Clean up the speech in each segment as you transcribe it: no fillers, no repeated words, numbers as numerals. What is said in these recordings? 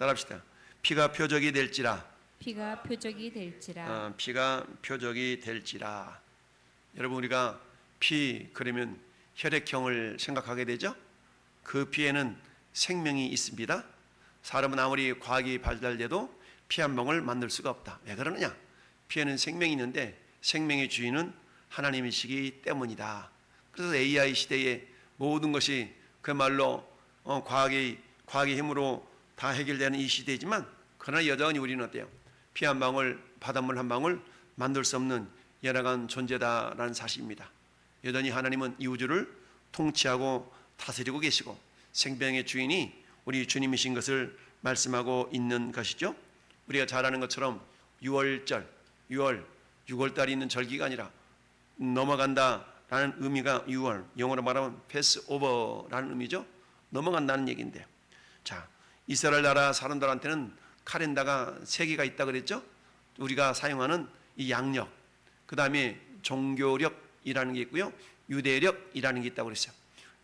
따라합시다. 피가 표적이 될지라. 피가 표적이 될지라. 피가 표적이 될지라. 여러분, 우리가 피 그러면 혈액형을 생각하게 되죠. 그 피에는 생명이 있습니다. 사람은 아무리 과학이 발달돼도 피 한 방울 만들 수가 없다. 왜 그러느냐? 피에는 생명이 있는데 생명의 주인은 하나님이시기 때문이다. 그래서 AI 시대에 모든 것이 그야말로 과학의 힘으로 다 해결되는 이 시대이지만, 그러나 여전히 우리는 어때요? 피 한 방울, 바닷물 한 방울 만들 수 없는 연약한 존재다라는 사실입니다. 여전히 하나님은 이 우주를 통치하고 다스리고 계시고 생명의 주인이 우리 주님이신 것을 말씀하고 있는 것이죠. 우리가 잘 아는 것처럼 6월절, 6월달이 있는 절기가 아니라 넘어간다라는 의미가 6월, 영어로 말하면 패스오버라는 의미죠. 넘어간다는 얘기인데, 자, 이스라엘 나라 사람들한테는 칼렌더가 3개가 있다 그랬죠. 우리가 사용하는 이 양력, 그 다음에 종교력이라는 게 있고요, 유대력이라는 게 있다고 그랬어요.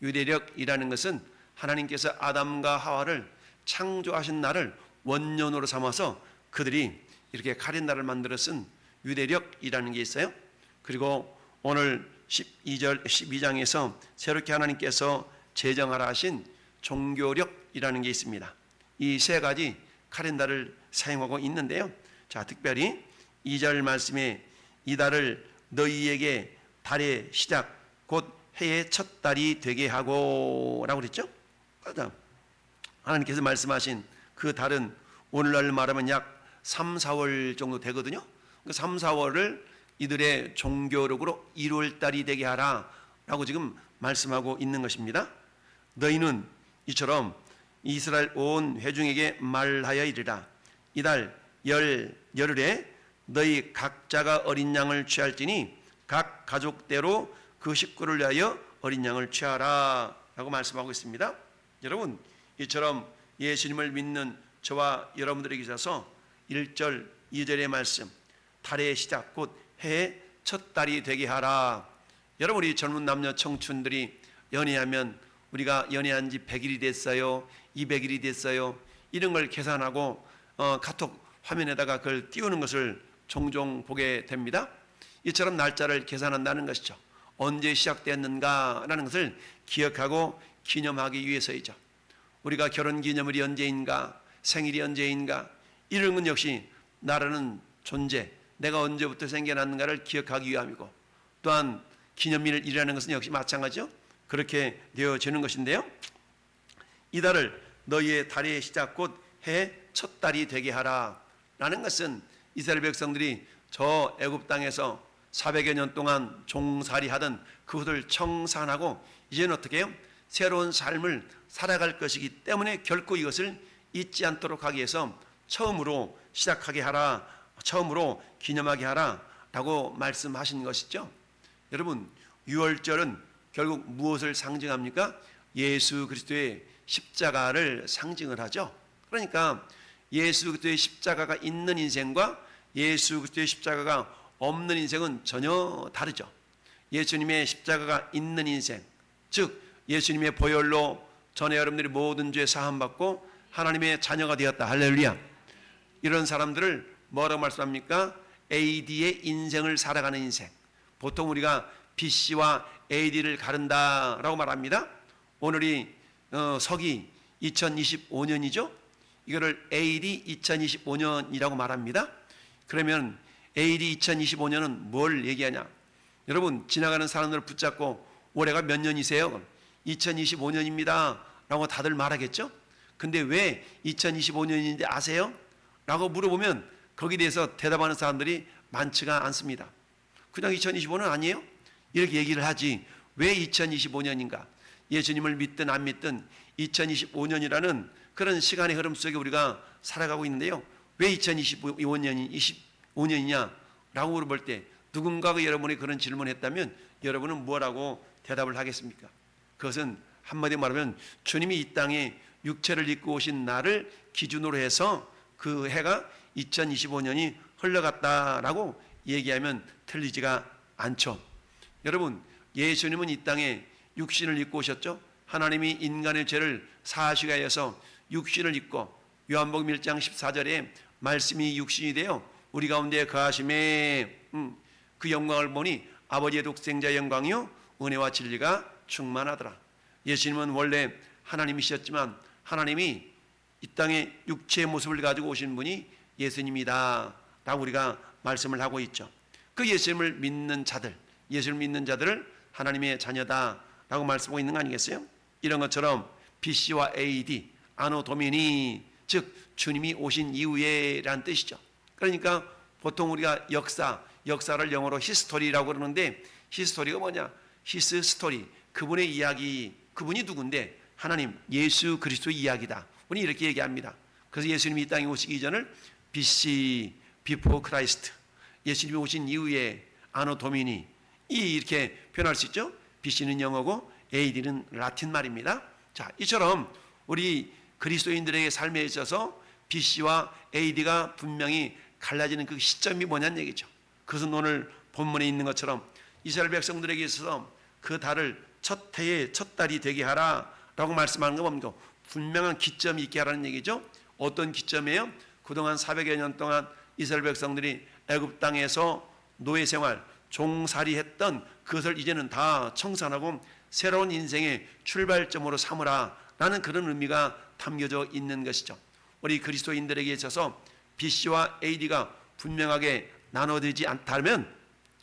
유대력이라는 것은 하나님께서 아담과 하와를 창조하신 날을 원년으로 삼아서 그들이 이렇게 칼렌더를 만들어 쓴 유대력이라는 게 있어요. 그리고 오늘 12장에서 새롭게 하나님께서 제정하라 하신 종교력이라는 게 있습니다. 이 3가지 칼렌더를 사용하고 있는데요. 자, 특별히 2절 말씀에 이 달을 너희에게 달의 시작 곧 해의 첫 달이 되게 하고 라고 그랬죠. 하나님께서 말씀하신 그 달은 오늘날 말하면 약 3, 4월 정도 되거든요. 그 3, 4월을 이들의 종교력으로 1월 달이 되게 하라 라고 지금 말씀하고 있는 것입니다. 너희는 이처럼 이스라엘 온 회중에게 말하여 이르라. 이달 열흘에 너희 각자가 어린 양을 취할지니 각 가족대로 그 식구를 위하여 어린 양을 취하라 라고 말씀하고 있습니다. 여러분, 이처럼 예수님을 믿는 저와 여러분들에게 있어서 1절, 2절의 말씀, 달의 시작 곧 해의 첫 달이 되게 하라. 여러분, 우리 젊은 남녀 청춘들이 연애하면 우리가 연애한 지 100일이 됐어요, 200일이 됐어요, 이런 걸 계산하고 카톡 화면에다가 그걸 띄우는 것을 종종 보게 됩니다. 이처럼 날짜를 계산한다는 것이죠. 언제 시작됐는가라는 것을 기억하고 기념하기 위해서이죠. 우리가 결혼기념일이 언제인가, 생일이 언제인가, 이런 건 역시 나라는 존재, 내가 언제부터 생겨났는가를 기억하기 위함이고, 또한 기념일이라는 것은 역시 마찬가지죠. 그렇게 되어지는 것인데요. 이 달을 너희의 달의 시작 곧 해의 첫 달이 되게 하라 라는 것은 이스라엘 백성들이 저 애굽 땅에서 400여 년 동안 종살이 하던 그것을 청산하고 이제는 어떻게 해요? 새로운 삶을 살아갈 것이기 때문에 결코 이것을 잊지 않도록 하기 위해서 처음으로 시작하게 하라, 처음으로 기념하게 하라 라고 말씀하신 것이죠. 여러분, 6월절은 결국 무엇을 상징합니까? 예수 그리스도의 십자가를 상징을 하죠. 그러니까 예수 그리스도의 십자가가 있는 인생과 예수 그리스도의 십자가가 없는 인생은 전혀 다르죠. 예수님의 십자가가 있는 인생, 즉 예수님의 보혈로 전에 여러분들이 모든 죄 사함받고 하나님의 자녀가 되었다. 할렐루야. 이런 사람들을 뭐라고 말씀합니까? AD의 인생을 살아가는 인생. 보통 우리가 BC와 AD를 가른다라고 말합니다. 오늘이 서기 2025년이죠. 이거를 AD 2025년이라고 말합니다. 그러면 AD 2025년은 뭘 얘기하냐? 여러분, 지나가는 사람들을 붙잡고 올해가 몇 년이세요? 2025년입니다 라고 다들 말하겠죠. 근데 왜 2025년인지 아세요? 라고 물어보면 거기에 대해서 대답하는 사람들이 많지가 않습니다. 그냥 2025년 아니에요? 이렇게 얘기를 하지 왜 2025년인가? 예수님을 믿든 안 믿든 2025년이라는 그런 시간의 흐름 속에 우리가 살아가고 있는데요. 왜 2025년이냐? 라고 물어볼 때 누군가가 여러분이 그런 질문을 했다면 여러분은 뭐라고 대답을 하겠습니까? 그것은 한마디로 말하면 주님이 이 땅에 육체를 입고 오신 날을 기준으로 해서 그 해가 2025년이 흘러갔다라고 얘기하면 틀리지가 않죠. 여러분, 예수님은 이 땅에 육신을 입고 오셨죠. 하나님이 인간의 죄를 사하시기 위해서 육신을 입고 요한복음 1장 14절에 말씀이 육신이 되어 우리 가운데 거하심에 그 영광을 보니 아버지의 독생자 영광이요 은혜와 진리가 충만하더라. 예수님은 원래 하나님이셨지만 하나님이 이 땅에 육체의 모습을 가지고 오신 분이 예수님이다 라고 우리가 말씀을 하고 있죠. 그 예수님을 믿는 자들, 예수를 믿는 자들을 하나님의 자녀다 라고 말씀하고 있는 거 아니겠어요? 이런 것처럼 BC와 AD, 아노 도미니, 즉 주님이 오신 이후에 라는 뜻이죠. 그러니까 보통 우리가 역사를 영어로 히스토리라고 그러는데 히스토리가 뭐냐? 히스 스토리, 그분의 이야기, 그분이 누군데? 하나님, 예수 그리스도의 이야기다. 우리 이렇게 얘기합니다. 그래서 예수님이 이 땅에 오시기 이전을 BC, Before Christ, 예수님이 오신 이후에 아노 도미니, 이렇게 표현할 수 있죠. BC는 영어고 AD는 라틴 말입니다. 자, 이처럼 우리 그리스도인들에게 삶에 있어서 BC와 AD가 분명히 갈라지는 그 시점이 뭐냐는 얘기죠. 그것은 오늘 본문에 있는 것처럼 이스라엘 백성들에게 있어서 그 달을 첫 해의 첫 달이 되게 하라 라고 말씀하는 거 뭡니까? 분명한 기점이 있게 하라는 얘기죠. 어떤 기점이에요? 그동안 400여 년 동안 이스라엘 백성들이 애굽 땅에서 노예 생활, 종살이 했던 그것을 이제는 다 청산하고 새로운 인생의 출발점으로 삼으라 라는 그런 의미가 담겨져 있는 것이죠. 우리 그리스도인들에게 있어서 BC와 AD가 분명하게 나눠지지 않다면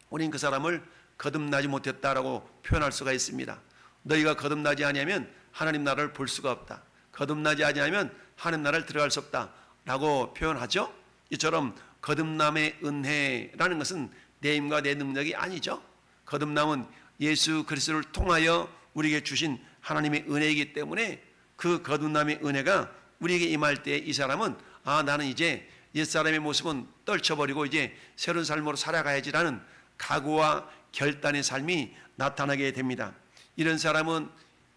우리는 그 사람을 거듭나지 못했다라고 표현할 수가 있습니다. 너희가 거듭나지 아니하면 하나님 나라를 볼 수가 없다. 거듭나지 아니하면 하나님 나라를 들어갈 수 없다 라고 표현하죠. 이처럼 거듭남의 은혜라는 것은 내 힘과 내 능력이 아니죠. 거듭남은 예수 그리스도를 통하여 우리에게 주신 하나님의 은혜이기 때문에 그 거듭남의 은혜가 우리에게 임할 때 이 사람은 나는 이제 옛사람의 모습은 떨쳐버리고 이제 새로운 삶으로 살아가야지라는 각오와 결단의 삶이 나타나게 됩니다. 이런 사람은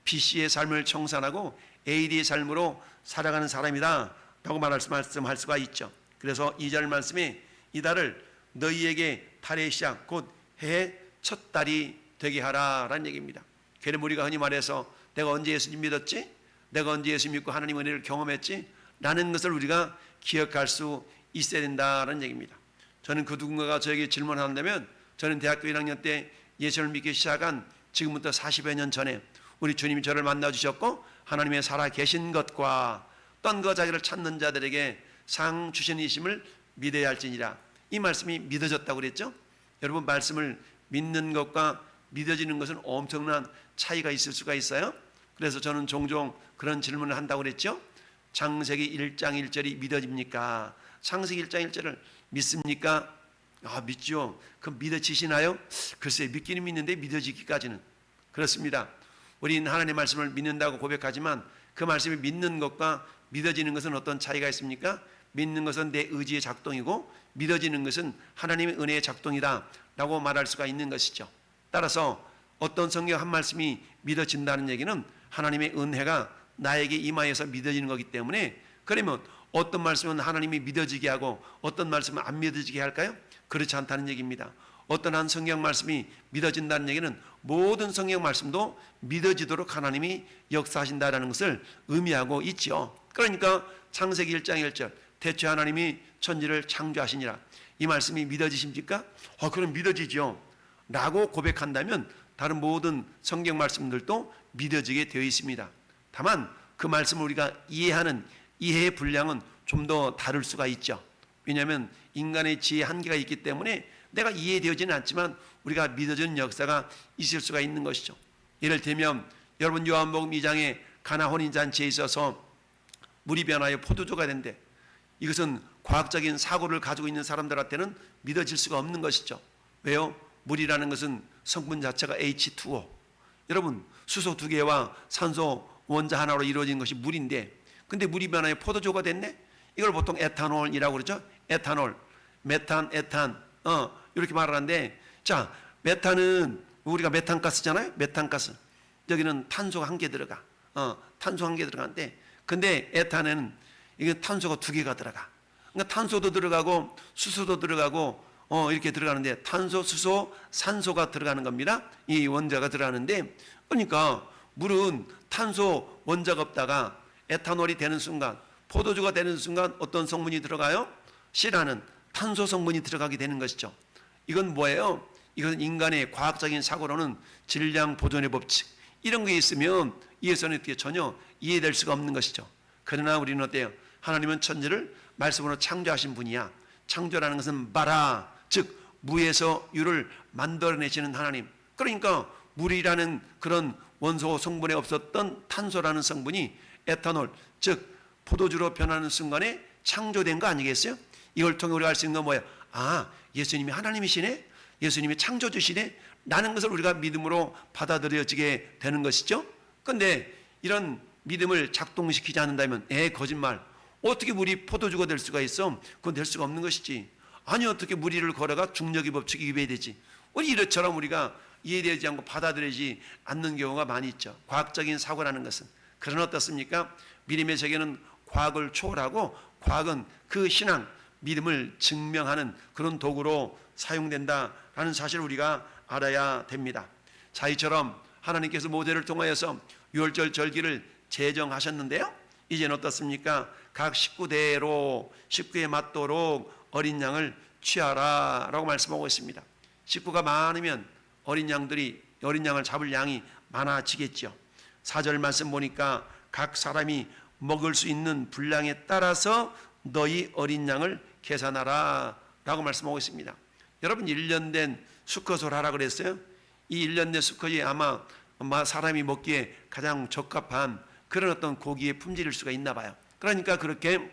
BC의 삶을 청산하고 AD의 삶으로 살아가는 사람이다 라고 말씀할 수가 있죠. 그래서 2절 말씀에 이 달을 너희에게 달의 시작 곧 해의 첫 달이 되게 하라라는 얘기입니다. 그럼 우리가 흔히 말해서 내가 언제 예수님 믿었지? 내가 언제 예수 믿고 하나님의 은혜를 경험했지? 라는 것을 우리가 기억할 수 있어야 된다는 얘기입니다. 저는 그 누군가가 저에게 질문한다면 저는 대학교 1학년 때 예수를 믿기 시작한 지금부터 40여 년 전에 우리 주님이 저를 만나주셨고 하나님의 살아 계신 것과 떤 거 자기를 찾는 자들에게 상 주신 이심을 믿어야 할지니라. 이 말씀이 믿어졌다고 그랬죠. 여러분, 말씀을 믿는 것과 믿어지는 것은 엄청난 차이가 있을 수가 있어요. 그래서 저는 종종 그런 질문을 한다고 그랬죠. 창세기 1장 1절이 믿어집니까? 창세기 1장 1절을 믿습니까? 믿죠. 그럼 믿어지시나요? 글쎄, 믿기는 믿는데 믿어지기까지는. 그렇습니다. 우리는 하나님의 말씀을 믿는다고 고백하지만 그 말씀을 믿는 것과 믿어지는 것은 어떤 차이가 있습니까? 믿는 것은 내 의지의 작동이고 믿어지는 것은 하나님의 은혜의 작동이다 라고 말할 수가 있는 것이죠. 따라서 어떤 성경 한 말씀이 믿어진다는 얘기는 하나님의 은혜가 나에게 임하여서 믿어지는 거기 때문에, 그러면 어떤 말씀은 하나님이 믿어지게 하고 어떤 말씀은 안 믿어지게 할까요? 그렇지 않다는 얘기입니다. 어떤 한 성경 말씀이 믿어진다는 얘기는 모든 성경 말씀도 믿어지도록 하나님이 역사하신다는 것을 의미하고 있죠. 그러니까 창세기 1장 1절 대체 하나님이 천지를 창조하시니라, 이 말씀이 믿어지십니까? 그럼 믿어지죠 라고 고백한다면 다른 모든 성경 말씀들도 믿어지게 되어 있습니다. 다만 그 말씀을 우리가 이해하는 이해의 분량은 좀 더 다를 수가 있죠. 왜냐하면 인간의 지혜의 한계가 있기 때문에 내가 이해되어지는 않지만 우리가 믿어지는 역사가 있을 수가 있는 것이죠. 예를 들면 여러분, 요한복음 2장에 가나 혼인잔치에 있어서 물이 변하여 포도주가 된대. 이것은 과학적인 사고를 가지고 있는 사람들한테는 믿어질 수가 없는 것이죠. 왜요? 물이라는 것은 성분 자체가 H2O. 여러분, 수소 2개와 산소 원자 하나로 이루어진 것이 물인데, 근데 물이 변하여 포도주가 됐네? 이걸 보통 에탄올이라고 그러죠. 에탄올, 메탄, 에탄, 이렇게 말하는데, 자, 메탄은 우리가 메탄가스잖아요. 메탄가스. 여기는 탄소가 1개 들어가. 탄소 1개 들어가는데, 근데 에탄에는 이게 탄소가 2개가 들어가. 그러니까 탄소도 들어가고 수소도 들어가고 이렇게 들어가는데, 탄소, 수소, 산소가 들어가는 겁니다. 이 원자가 들어가는데, 그러니까 물은 탄소 원자가 없다가 에탄올이 되는 순간 포도주가 되는 순간 어떤 성분이 들어가요? C라는 탄소 성분이 들어가게 되는 것이죠. 이건 뭐예요? 이것은 인간의 과학적인 사고로는 질량 보존의 법칙 이런 게 있으면 이에서는 전혀 이해될 수가 없는 것이죠. 그러나 우리는 어때요? 하나님은 천지를 말씀으로 창조하신 분이야. 창조라는 것은 바라, 즉 무에서 유를 만들어내시는 하나님. 그러니까 물이라는 그런 원소 성분에 없었던 탄소라는 성분이 에탄올, 즉 포도주로 변하는 순간에 창조된 거 아니겠어요? 이걸 통해 우리가 알 수 있는 건 뭐예요? 아, 예수님이 하나님이시네? 예수님이 창조주시네? 라는 것을 우리가 믿음으로 받아들여지게 되는 것이죠. 그런데 이런 믿음을 작동시키지 않는다면 거짓말. 어떻게 물이 포도주가 될 수가 있어? 그건 될 수가 없는 것이지. 아니 어떻게 물 위를 걸어가 중력의 법칙이 위배되지? 우리 이것처럼 우리가 이해되지 않고 받아들이지 않는 경우가 많이 있죠. 과학적인 사고라는 것은. 그러나 어떻습니까? 믿음의 세계는 과학을 초월하고 과학은 그 신앙, 믿음을 증명하는 그런 도구로 사용된다라는 사실을 우리가 알아야 됩니다. 자, 이처럼 하나님께서 모세를 통하여서 유월절 절기를 제정하셨는데요. 이제는 어떻습니까? 각 식구대로 식구에 맞도록 어린 양을 취하라 라고 말씀하고 있습니다. 식구가 많으면 어린 양을 잡을 양이 많아지겠죠. 4절 말씀 보니까 각 사람이 먹을 수 있는 분량에 따라서 너희 어린 양을 계산하라 라고 말씀하고 있습니다. 여러분 1년 된 수컷을 하라 그랬어요. 이 1년 된 수컷이 아마 사람이 먹기에 가장 적합한 그런 어떤 고기의 품질일 수가 있나 봐요. 그러니까 그렇게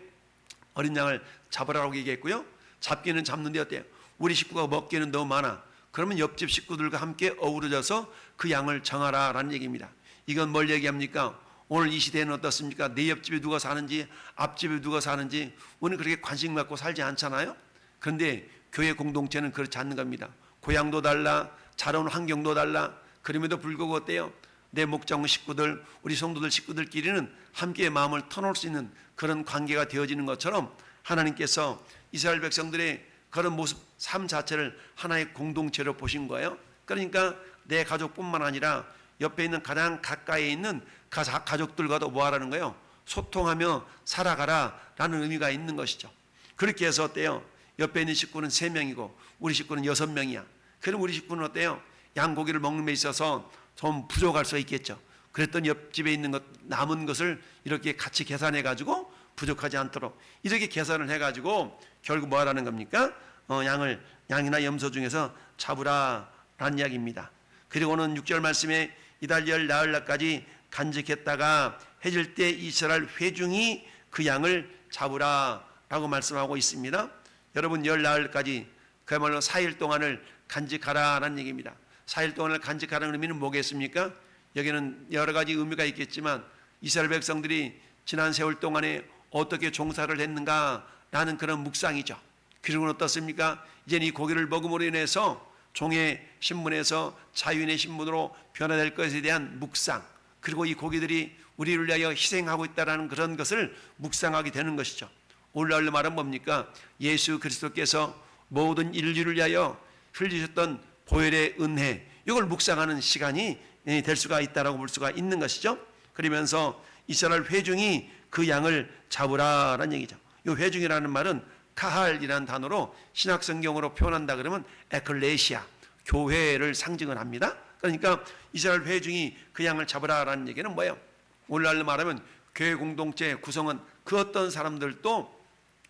어린 양을 잡으라고 얘기했고요. 잡기는 잡는데 어때요? 우리 식구가 먹기에는 너무 많아. 그러면 옆집 식구들과 함께 어우러져서 그 양을 정하라라는 얘기입니다. 이건 뭘 얘기합니까? 오늘 이 시대에는 어떻습니까? 내 옆집에 누가 사는지 앞집에 누가 사는지 우리는 그렇게 관심 갖고 살지 않잖아요. 그런데 교회 공동체는 그렇지 않는 겁니다. 고향도 달라, 자라온 환경도 달라. 그럼에도 불구하고 어때요? 내 목장 식구들, 우리 성도들 식구들끼리는 함께 마음을 터놓을 수 있는 그런 관계가 되어지는 것처럼 하나님께서 이스라엘 백성들의 그런 모습, 삶 자체를 하나의 공동체로 보신 거예요. 그러니까 내 가족뿐만 아니라 옆에 있는 가장 가까이에 있는 가족들과도 뭐 하라는 거예요? 소통하며 살아가라 라는 의미가 있는 것이죠. 그렇게 해서 어때요? 옆에 있는 식구는 3명이고 우리 식구는 6명이야. 그럼 우리 식구는 어때요? 양고기를 먹는 데 있어서 좀 부족할 수 있겠죠. 그랬더니 옆집에 있는 것, 남은 것을 이렇게 같이 계산해 가지고 부족하지 않도록 이렇게 계산을 해 가지고 결국 뭐 하라는 겁니까? 양이나 염소 중에서 잡으라 라는 이야기입니다. 그리고는 6절 말씀에 이달 열 나흘날까지 간직했다가 해질 때 이스라엘 회중이 그 양을 잡으라 라고 말씀하고 있습니다. 여러분 열 나흘까지 그야말로 4일 동안을 간직하라 라는 얘기입니다. 4일 동안을 간직하라는 의미는 뭐겠습니까? 여기는 여러 가지 의미가 있겠지만 이스라엘 백성들이 지난 세월 동안에 어떻게 종사를 했는가 라는 그런 묵상이죠. 그리고는 어떻습니까? 이제는 이 고기를 먹음으로 인해서 종의 신분에서 자유인의 신분으로 변화될 것에 대한 묵상, 그리고 이 고기들이 우리를 위하여 희생하고 있다는 그런 것을 묵상하게 되는 것이죠. 오늘날 말은 뭡니까? 예수 그리스도께서 모든 인류를 위하여 흘리셨던 보혈의 은혜, 이걸 묵상하는 시간이 될 수가 있다라고 볼 수가 있는 것이죠. 그러면서 이스라엘 회중이 그 양을 잡으라라는 얘기죠. 이 회중이라는 말은 카할이라는 단어로 신약 성경으로 표현한다 그러면 에클레시아, 교회를 상징을 합니다. 그러니까 이스라엘 회중이 그 양을 잡으라라는 얘기는 뭐예요? 오늘날로 말하면 교회 공동체 구성은 그 어떤 사람들도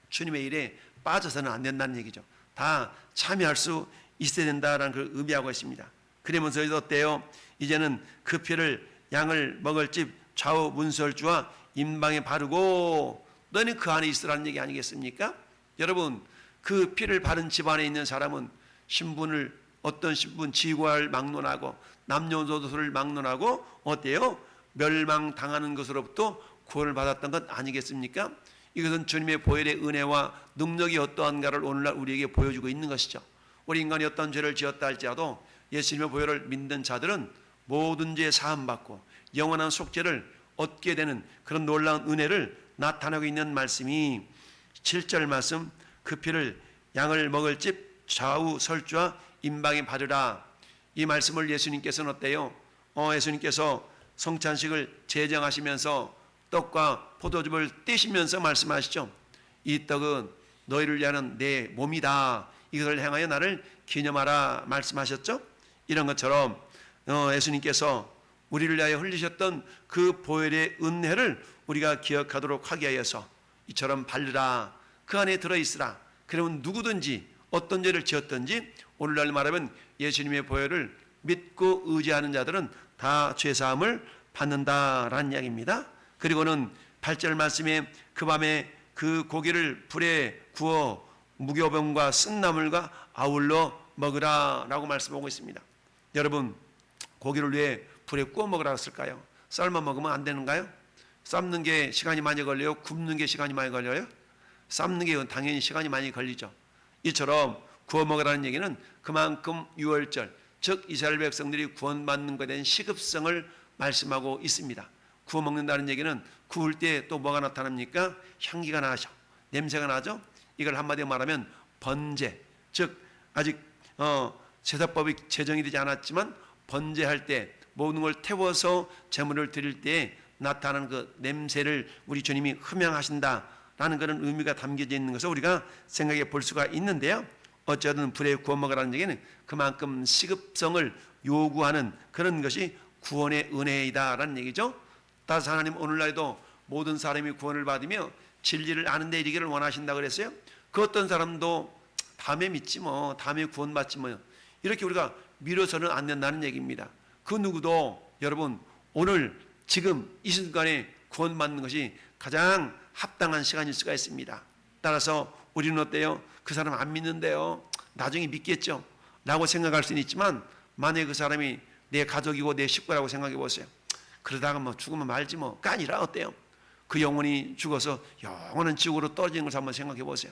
주님의 일에 빠져서는 안 된다는 얘기죠. 다 참여할 수 있어야 된다라는 걸 의미하고 있습니다. 그러면서 어때요? 이제는 그 피를 양을 먹을 집 좌우 문설주와 임방에 바르고 너는 그 안에 있으라는 얘기 아니겠습니까? 여러분 그 피를 바른 집안에 있는 사람은 신분을 어떤 신분 지위를 막론하고 남녀노소를 막론하고 어때요? 멸망당하는 것으로부터 구원을 받았던 것 아니겠습니까? 이것은 주님의 보혈의 은혜와 능력이 어떠한가를 오늘날 우리에게 보여주고 있는 것이죠. 우리 인간이 어떤 죄를 지었다 할지라도 예수님의 보혈을 믿는 자들은 모든 죄 사함받고 영원한 속죄를 얻게 되는 그런 놀라운 은혜를 나타내고 있는 말씀이 7절 말씀, 그 피를 양을 먹을 집 좌우 설주와 임방에 바르라. 이 말씀을 예수님께서는 어때요? 예수님께서 성찬식을 제정하시면서 떡과 포도즙을 떼시면서 말씀하시죠. 이 떡은 너희를 위하는 내 몸이다. 이것을 행하여 나를 기념하라 말씀하셨죠. 이런 것처럼 예수님께서 우리를 위하여 흘리셨던 그 보혈의 은혜를 우리가 기억하도록 하기 위해서 이처럼 바르라. 그 안에 들어있으라. 그러면 누구든지 어떤 죄를 지었든지 오늘날 말하면 예수님의 보혈을 믿고 의지하는 자들은 다 죄사함을 받는다라는 이야기입니다. 그리고는 8절 말씀에 그 밤에 그 고기를 불에 구워 무교병과 쓴나물과 아울러 먹으라 라고 말씀하고 있습니다. 여러분, 고기를 왜 불에 구워 먹으라 했을까요? 삶아 먹으면 안 되는가요? 삶는 게 시간이 많이 걸려요? 굽는 게 시간이 많이 걸려요? 삶는 게 당연히 시간이 많이 걸리죠. 이처럼 구워 먹으라는 얘기는 그만큼 유월절, 즉 이스라엘 백성들이 구원받는 것에 대한 시급성을 말씀하고 있습니다. 구워 먹는다는 얘기는 구울 때 또 뭐가 나타납니까? 향기가 나죠. 냄새가 나죠. 이걸 한마디로 말하면 번제, 즉 아직 제사법이 제정이 되지 않았지만 번제할 때 모든 걸 태워서 제물을 드릴 때 나타나는 그 냄새를 우리 주님이 흠양하신다라는 그런 의미가 담겨져 있는 것을 우리가 생각해 볼 수가 있는데요. 어쨌든 불에 구워 먹으라는 얘기는 그만큼 시급성을 요구하는 그런 것이 구원의 은혜이다라는 얘기죠. 따라서 하나님 오늘날에도 모든 사람이 구원을 받으며 진리를 아는 데 이르기를 원하신다 그랬어요. 그 어떤 사람도 다음에 믿지 뭐, 다음에 구원받지 뭐, 이렇게 우리가 미뤄서는 안 된다는 얘기입니다. 그 누구도 여러분 오늘 지금 이 순간에 구원받는 것이 가장 합당한 시간일 수가 있습니다. 따라서 우리는 어때요? 그 사람 안 믿는데요, 나중에 믿겠죠 라고 생각할 수는 있지만, 만약에 그 사람이 내 가족이고 내 식구라고 생각해 보세요. 그러다가 뭐 죽으면 말지 뭐가 아니라 어때요? 그 영혼이 죽어서 영원한 지옥으로 떨어지는 것을 한번 생각해 보세요.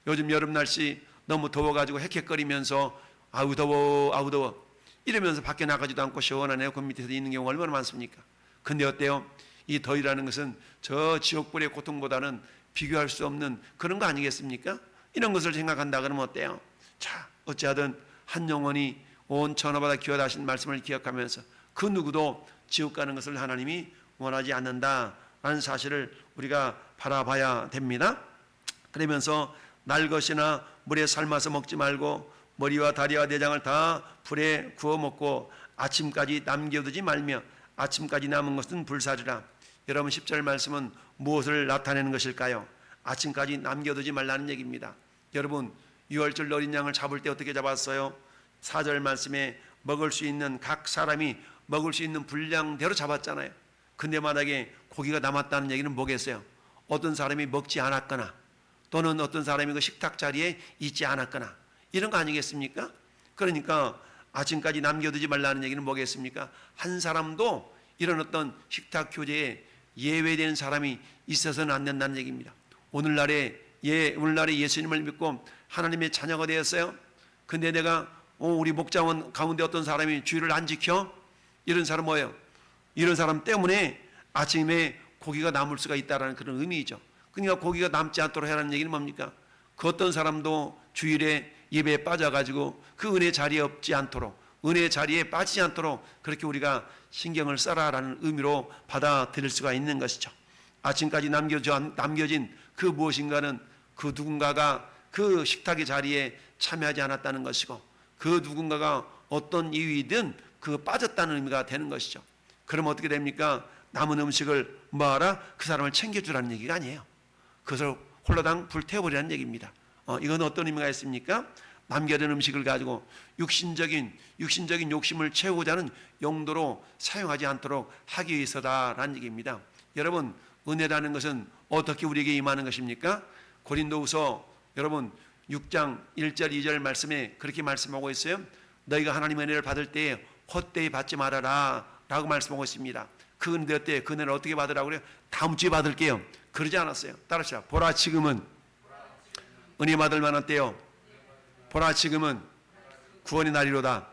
요즘 여름 날씨 너무 더워가지고 헥헥거리면서 아우 더워 이러면서 밖에 나가지도 않고 시원한 에어컨 밑에서 있는 경우가 얼마나 많습니까? 근데 어때요? 이 더위라는 것은 저 지옥불의 고통보다는 비교할 수 없는 그런 거 아니겠습니까? 이런 것을 생각한다 그러면 어때요? 자, 어찌하든 한 영혼이 온 천하보다 귀하다신 말씀을 기억하면서 그 누구도 지옥 가는 것을 하나님이 원하지 않는다라는 사실을 우리가 바라봐야 됩니다. 그러면서 날 것이나 물에 삶아서 먹지 말고 머리와 다리와 내장을 다 불에 구워 먹고 아침까지 남겨두지 말며 아침까지 남은 것은 불사르라. 여러분 10절 말씀은 무엇을 나타내는 것일까요? 아침까지 남겨두지 말라는 얘기입니다. 여러분 유월절 어린 양을 잡을 때 어떻게 잡았어요? 4절 말씀에 먹을 수 있는 각 사람이 먹을 수 있는 분량대로 잡았잖아요. 근데 만약에 고기가 남았다는 얘기는 뭐겠어요? 어떤 사람이 먹지 않았거나 또는 어떤 사람이 그 식탁 자리에 있지 않았거나 이런 거 아니겠습니까? 그러니까 아침까지 남겨두지 말라는 얘기는 뭐겠습니까? 한 사람도 이런 어떤 식탁 교제에 예외되는 사람이 있어서는 안 된다는 얘기입니다. 오늘날에 예수님을 믿고 하나님의 자녀가 되었어요. 근데 내가 우리 목장원 가운데 어떤 사람이 주의를 안 지켜? 이런 사람 뭐예요? 이런 사람 때문에 아침에 고기가 남을 수가 있다는 그런 의미이죠. 그러니까 고기가 남지 않도록 하라는 얘기는 뭡니까? 그 어떤 사람도 주일에 예배에 빠져가지고 그 은혜 자리에 없지 않도록, 은혜 자리에 빠지지 않도록 그렇게 우리가 신경을 써라라는 의미로 받아들일 수가 있는 것이죠. 아침까지 남겨진 그 무엇인가는 그 누군가가 그 식탁의 자리에 참여하지 않았다는 것이고, 그 누군가가 어떤 이유이든 그 빠졌다는 의미가 되는 것이죠. 그럼 어떻게 됩니까? 남은 음식을 뭐하라? 그 사람을 챙겨주라는 얘기가 아니에요. 그것을 홀라당 불태워버리라는 얘기입니다. 이건 어떤 의미가 있습니까? 남겨진 음식을 가지고 육신적인 욕심을 채우고자 하는 용도로 사용하지 않도록 하기 위해서다라는 얘기입니다. 여러분 은혜라는 것은 어떻게 우리에게 임하는 것입니까? 고린도후서 여러분 6장 1절 2절 말씀에 그렇게 말씀하고 있어요. 너희가 하나님의 은혜를 받을 때에 헛되이 받지 말아라 라고 말씀하고 있습니다. 그 은혜 어때요? 그 은혜를 어떻게 받으라고 그래요? 다음 주에 받을게요. 그러지 않았어요. 따라합시다. 보라 지금은 은혜 받을 만한 때요. 보라 지금은 구원의 날이로다.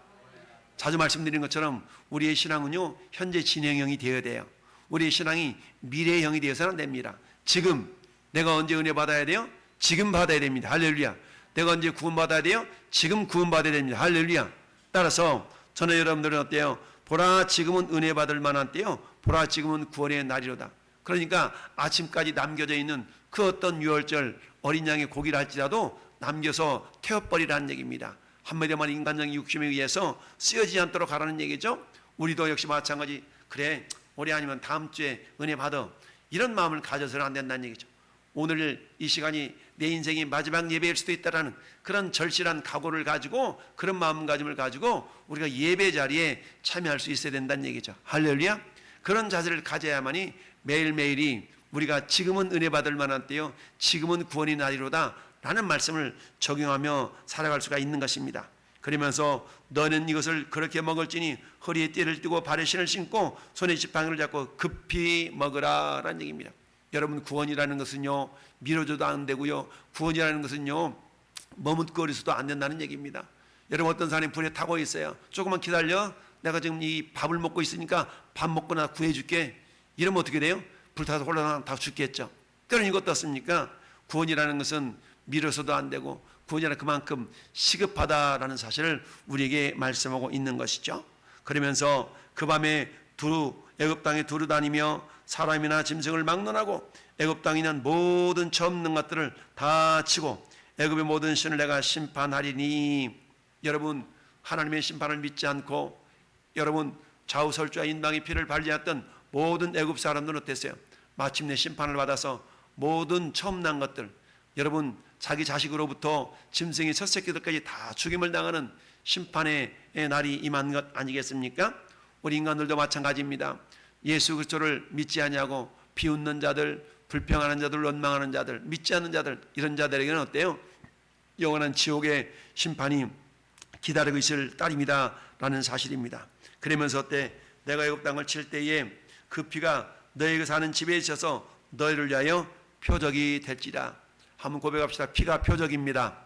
자주 말씀드린 것처럼 우리의 신앙은요 현재 진행형이 되어야 돼요. 우리의 신앙이 미래형이 되어서는 안 됩니다. 지금 내가 언제 은혜 받아야 돼요? 지금 받아야 됩니다. 할렐루야. 내가 언제 구원 받아야 돼요? 지금 구원 받아야 됩니다. 할렐루야. 따라서 저는 여러분들은 어때요? 보라 지금은 은혜 받을 만한 때요. 보라 지금은 구원의 날이로다. 그러니까 아침까지 남겨져 있는 그 어떤 유월절 어린 양의 고기를 할지라도 남겨서 태워버리라는 얘기입니다. 한마디로 말하면 인간적인 욕심에 의해서 쓰여지지 않도록 하라는 얘기죠. 우리도 역시 마찬가지. 그래, 올해 아니면 다음 주에 은혜 받아, 이런 마음을 가져서는 안 된다는 얘기죠. 오늘 이 시간이 내 인생의 마지막 예배일 수도 있다라는 그런 절실한 각오를 가지고, 그런 마음가짐을 가지고 우리가 예배 자리에 참여할 수 있어야 된다는 얘기죠. 할렐루야. 그런 자세를 가져야만이 매일매일이 우리가 지금은 은혜 받을 만한 때요, 지금은 구원의 날이로다 라는 말씀을 적용하며 살아갈 수가 있는 것입니다. 그러면서 너는 이것을 그렇게 먹을지니 허리에 띠를 띠고 발에 신을 신고 손에 지팡이를 잡고 급히 먹으라 라는 얘기입니다. 여러분, 구원이라는 것은요, 미뤄져도 안 되고요, 구원이라는 것은요, 머뭇거리서도 안 된다는 얘기입니다. 여러분, 어떤 사람이 불에 타고 있어요. 조금만 기다려, 내가 지금 이 밥을 먹고 있으니까 밥 먹고 나 구해줄게. 이러면 어떻게 돼요? 불타서 홀라당 다 죽겠죠. 때로는 이것도 어떻습니까? 구원이라는 것은 미뤄서도 안 되고, 구원이라는 그만큼 시급하다라는 사실을 우리에게 말씀하고 있는 것이죠. 그러면서 그 밤에 애굽 땅에 두루 다니며 사람이나 짐승을 막론하고 애굽 땅에 있는 모든 처 없는 것들을 다 치고 애굽의 모든 신을 내가 심판하리니. 여러분, 하나님의 심판을 믿지 않고 여러분 좌우설주와 인방의 피를 발리했던 모든 애굽 사람들은 어땠어요? 마침내 심판을 받아서 모든 처음 난 것들, 여러분 자기 자식으로부터 짐승의 첫 새끼들까지 다 죽임을 당하는 심판의 날이 임한 것 아니겠습니까? 우리 인간들도 마찬가지입니다. 예수 그리스도를 믿지 아니하고 비웃는 자들, 불평하는 자들, 원망하는 자들, 믿지 않는 자들, 이런 자들에게는 어때요? 영원한 지옥의 심판이 기다리고 있을 따름이다 라는 사실입니다. 그러면서 어때? 내가 애굽 땅을 칠 때에 그 피가 너희가 사는 집에 있어서 너희를 위하여 표적이 될지라. 한번 고백합시다. 피가 표적입니다.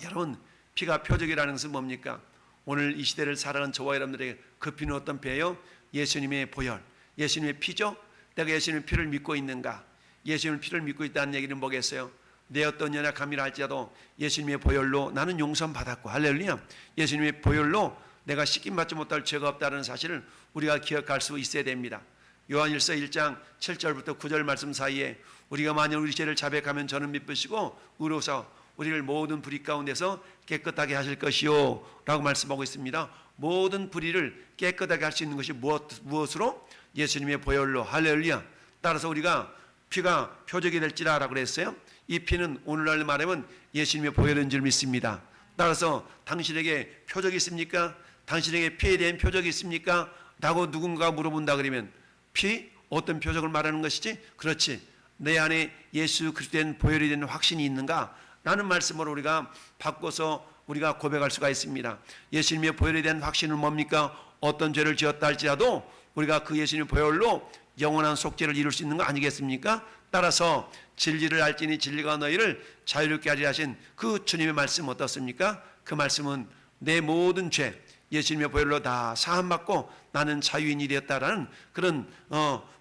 여러분, 피가 표적이라는 것은 뭡니까? 오늘 이 시대를 살아가는 저와 여러분들에게 그 피는 어떤 피예요? 예수님의 보혈, 예수님의 피죠. 내가 예수님의 피를 믿고 있는가? 예수님의 피를 믿고 있다는 얘기는 뭐겠어요? 내 어떤 연약함이라 할지라도 예수님의 보혈로 나는 용서 받았고, 할렐루야. 예수님의 보혈로 내가 씻김 받지 못할 죄가 없다는 사실을 우리가 기억할 수 있어야 됩니다. 요한일서 1장 7절부터 9절 말씀 사이에 우리가 만일 우리 죄를 자백하면 저는 미쁘시고 의로우사 우리를 모든 불의 가운데서 깨끗하게 하실 것이요 라고 말씀하고 있습니다. 모든 불의를 깨끗하게 할 수 있는 것이 무엇으로? 예수님의 보혈로. 할렐루야. 따라서 우리가 피가 표적이 될지라 라고 그랬어요. 이 피는 오늘날 말하면 예수님의 보혈인 줄 믿습니다. 따라서 당신에게 표적이 있습니까? 당신에게 피에 대한 표적이 있습니까? 라고 누군가 물어본다 그러면 피? 어떤 표적을 말하는 것이지? 그렇지, 내 안에 예수 그리스도에 대한 보혈이 되는 확신이 있는가? 라는 말씀으로 우리가 바꿔서 우리가 고백할 수가 있습니다. 예수님의 보혈에 대한 확신은 뭡니까? 어떤 죄를 지었다 할지라도 우리가 그 예수님의 보혈로 영원한 속죄를 이룰 수 있는 거 아니겠습니까? 따라서 진리를 알지니 진리가 너희를 자유롭게 하리라 하신 그 주님의 말씀 어떻습니까? 그 말씀은 내 모든 죄 예수님의 보혈로 다 사함받고 나는 자유인이 되었다라는 그런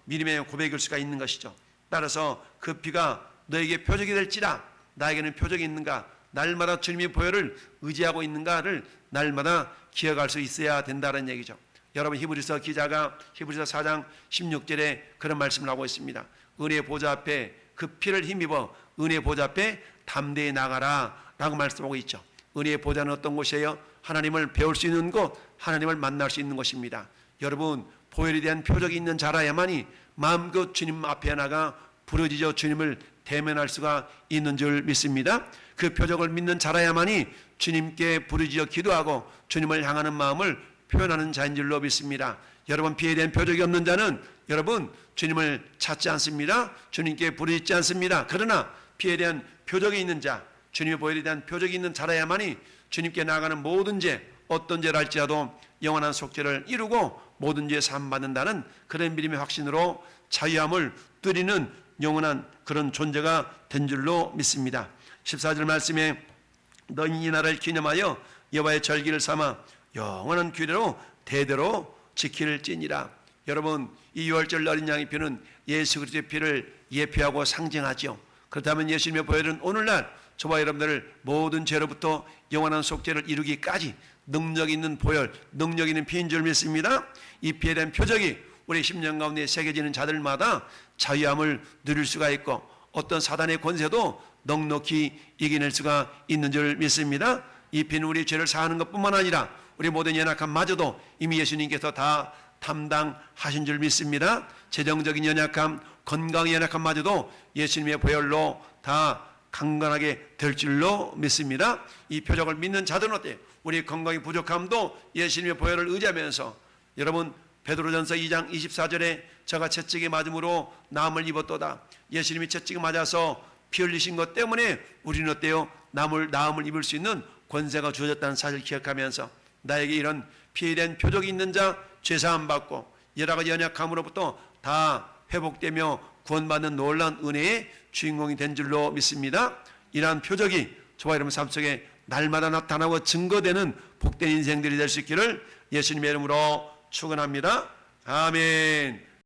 믿음의 고백일 수가 있는 것이죠. 따라서 그 피가 너에게 표적이 될지라. 나에게는 표적이 있는가? 날마다 주님의 보혈을 의지하고 있는가를 날마다 기억할 수 있어야 된다는 얘기죠. 여러분, 히브리서 기자가 히브리서 4장 16절에 그런 말씀을 하고 있습니다. 은혜 보좌 앞에 그 피를 힘입어 은혜 보좌 앞에 담대히 나가라 라고 말씀하고 있죠. 은혜의 보좌는 어떤 곳이에요? 하나님을 배울 수 있는 곳, 하나님을 만날 수 있는 곳입니다. 여러분, 보혈에 대한 표적이 있는 자라야만이 마음껏 주님 앞에 나가 부르짖어 주님을 대면할 수가 있는 줄 믿습니다. 그 표적을 믿는 자라야만이 주님께 부르짖어 기도하고 주님을 향하는 마음을 표현하는 자인 줄로 믿습니다. 여러분, 피에 대한 표적이 없는 자는 여러분 주님을 찾지 않습니다. 주님께 부르짖지 않습니다. 그러나 피에 대한 표적이 있는 자, 주님의 보혈에 대한 표적이 있는 자라야만이 주님께 나아가는 모든 죄, 어떤 죄를 할지라도 영원한 속죄를 이루고 모든 죄 사함 받는다는 그런 믿음의 확신으로 자유함을 누리는 영원한 그런 존재가 된 줄로 믿습니다. 14절 말씀에 너희 이 날을 기념하여 여호와의 절기를 삼아 영원한 규례로 대대로 지킬지니라. 여러분, 이 유월절 어린 양의 피는 예수 그리스도의 피를 예표하고 상징하죠. 그렇다면 예수님의 보혈은 오늘날 저와 여러분들을 모든 죄로부터 영원한 속죄를 이루기까지 능력 있는 보혈, 능력 있는 피인 줄 믿습니다. 이 피에 대한 표적이 우리 10년 가운데 새겨지는 자들마다 자유함을 누릴 수가 있고 어떤 사단의 권세도 넉넉히 이겨낼 수가 있는 줄 믿습니다. 이 피는 우리 죄를 사하는 것뿐만 아니라 우리 모든 연약함마저도 이미 예수님께서 다 담당하신 줄 믿습니다. 재정적인 연약함, 건강의 연약함마저도 예수님의 보혈로 다 강건하게 될 줄로 믿습니다. 이 표적을 믿는 자들은 어때요? 우리 건강이 부족함도 예수님의 보혈을 의지하면서 여러분 베드로전서 2장 24절에 저가 채찍에 맞음으로 나음을 입었도다. 예수님이 채찍에 맞아서 피 흘리신 것 때문에 우리는 어때요? 나음을 입을 수 있는 권세가 주어졌다는 사실을 기억하면서 나에게 이런 피해된 표적이 있는 자 죄사함 받고 여러 가지 연약함으로부터 다 회복되며 구원받는 놀라운 은혜의 주인공이 된 줄로 믿습니다. 이러한 표적이 저와 여러분 삶 속에 날마다 나타나고 증거되는 복된 인생들이 될 수 있기를 예수님의 이름으로 축원합니다. 아멘.